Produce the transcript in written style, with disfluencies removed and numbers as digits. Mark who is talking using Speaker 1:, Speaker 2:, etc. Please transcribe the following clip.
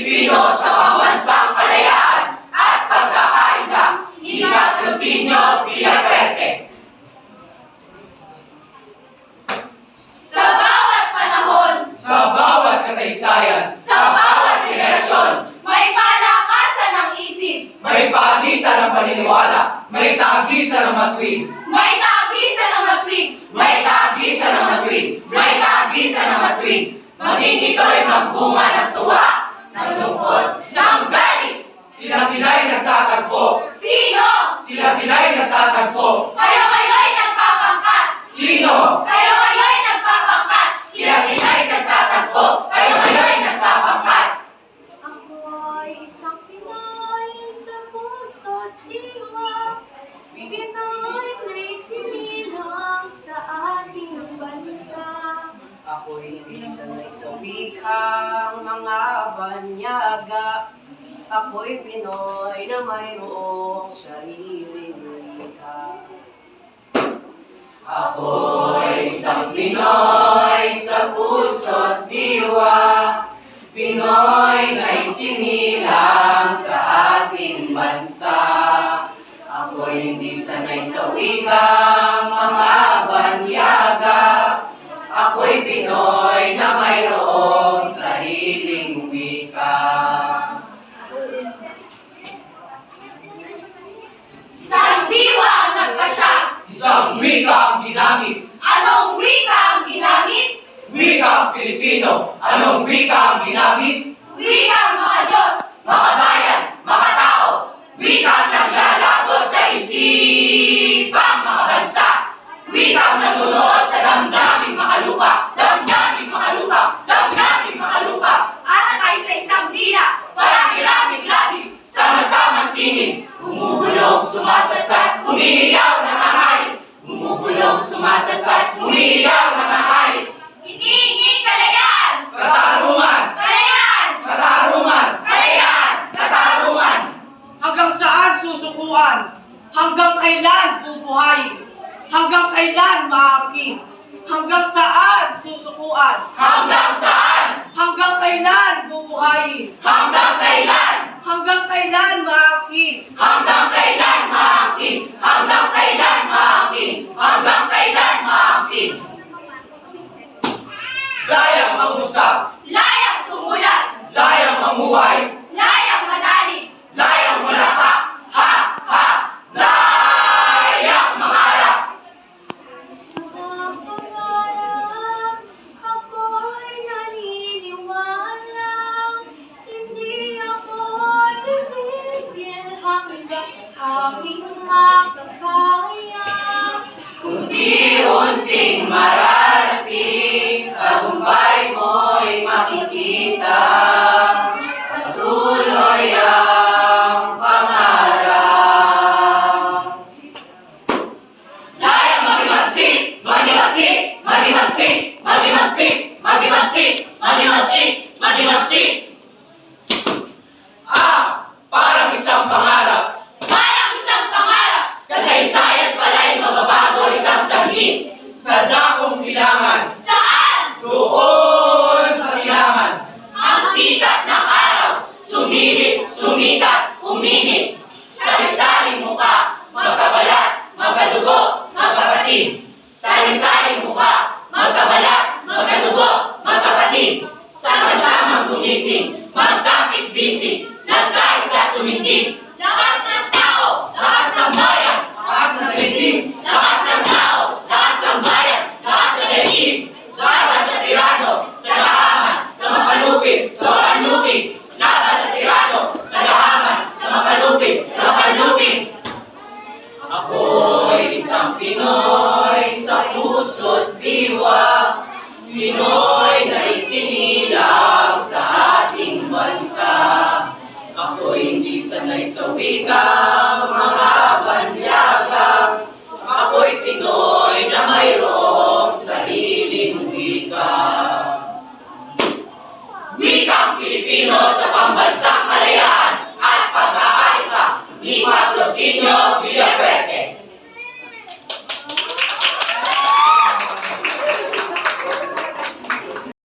Speaker 1: Pilipino sa pambansang kalayaan at pagkakaisa ni Patrocinio Villaferte. Sa bawat panahon,
Speaker 2: Sa bawat kasaysayan,
Speaker 1: sa bawat henerasyon, may palakasan ng isip,
Speaker 2: may pagitan ng paniniwala, may tagisan ng matuwid,
Speaker 1: may tagisan ng matwid,
Speaker 2: may tagisan ng matuwid,
Speaker 1: may tagisan ng matwid. Maging ito'y magbunga ng tuwa, ng lungkot, ng galit.
Speaker 2: Sila-sila'y nagtatagpo,
Speaker 1: Sino?
Speaker 2: sila-sila'y nagtatagpo.
Speaker 1: Kayo-kayo'y nagpapangkat.
Speaker 2: Sino?
Speaker 1: Kayo-kayo'y nagpapangkat. Sila-sila'y nagtatagpo. Kayo-kayo'y nagpapangkat.
Speaker 3: Ako'y isang Pinoy sa puso't diwa. Pinoy na'y sinilang sa ating bansa.
Speaker 4: Ako'y hindi sanay sa wikang mga banyaga. Ako'y Pinoy na mayroong sariling wika.
Speaker 2: Ako'y isang Pinoy sa puso't diwa, Pinoy na'y sinilang sa ating bansa. Ako'y hindi sanay sa wikang mga banyaga. Ako'y Pinoy na mayroong sariling wika.
Speaker 1: Isang diwa ang nagpasya.
Speaker 2: Isang wika ang ginamit,
Speaker 1: Anong wika ang ginamit?
Speaker 2: wika ang Pilipino. Anong wika ang ginamit?
Speaker 1: Wika ang mga Diyos, mga bayan, mga tao. Wika ang naglalago sa isipang mga bansa. Wika ang nanunood sa damdaming mga lupa. Damdaming mga lupa. Damdaming mga lupa. At ay sa isang dila, marami-raming labing, sama-samang tingin. Bumubulong, sumasadsad, humihiyaw, nangangalit. Bumubulong, sumasadsad, humihiyaw, nangangalit. Hinihingi kalayaan!
Speaker 2: Katarungan!
Speaker 1: Kalayaan!
Speaker 2: Katarungan!
Speaker 1: Kalayaan! Katarungan!
Speaker 4: Hanggang saan susukuan? Hanggang kailan bubuhayin? Hanggang kailan maaakin? Hanggang saan susukuan?
Speaker 1: Hanggang saan?
Speaker 4: Hanggang kailan bubuhayin?
Speaker 1: Hanggang kailan?
Speaker 4: Hanggang kailan maaakin?
Speaker 1: Hanggang kailan maangkin? Hanggang kailan maangkin? Hanggang kailan maangkin?
Speaker 2: Layang mangusap,
Speaker 1: Layang sumulat,
Speaker 2: layang mamuhay,
Speaker 1: layang madali,
Speaker 2: layang malaka,
Speaker 1: ha, ha, layang mangarap.
Speaker 3: Sa pangarap, ako'y naniniwala. Hindi ako titigil hanggang aking makakaya.
Speaker 2: unti-unting mararating, tagumpay mo'y makikita. Patuloy ang pangarap.
Speaker 1: Layang magimagsik, magimagsik, magimagsik, magimagsik, magimagsik, magimagsik, magimagsik.
Speaker 2: Parang isang pangarap,
Speaker 1: Parang isang pangarap, kasaysayan pala'y mababago isang saglit.
Speaker 2: sa dakong silangan,
Speaker 1: Saan?
Speaker 2: doon sa silangan.
Speaker 1: Ang sikat ng araw, sumilip, sumikat, uminit. Sari-saring muka, magkabalat, magkadugo, magkapatid. Sari-saring muka, magkabalat, magkadugo, magkapatid. Sama-samang gumising, magkapit-bisig, nagkaisa at tumindig. Lakas ng tao, lakas ng bayan,
Speaker 2: Lakas ng daigdig,
Speaker 1: lakas ng tao, lakas ng bayan, lakas ng daigdig. Laban sa tirano, sa lahaman, sa mapalupit, sa mapanlupit. Laban sa tirano, sa lahaman, sa mapalupit, sa mapanlupit.
Speaker 2: ako'y isang Pinoy sa puso't diwa, Pinoy na isinilang sa ating bansa. Ako'y hindi sanay sa wika, mga banyaga. Ako'y Pinoy na mayroon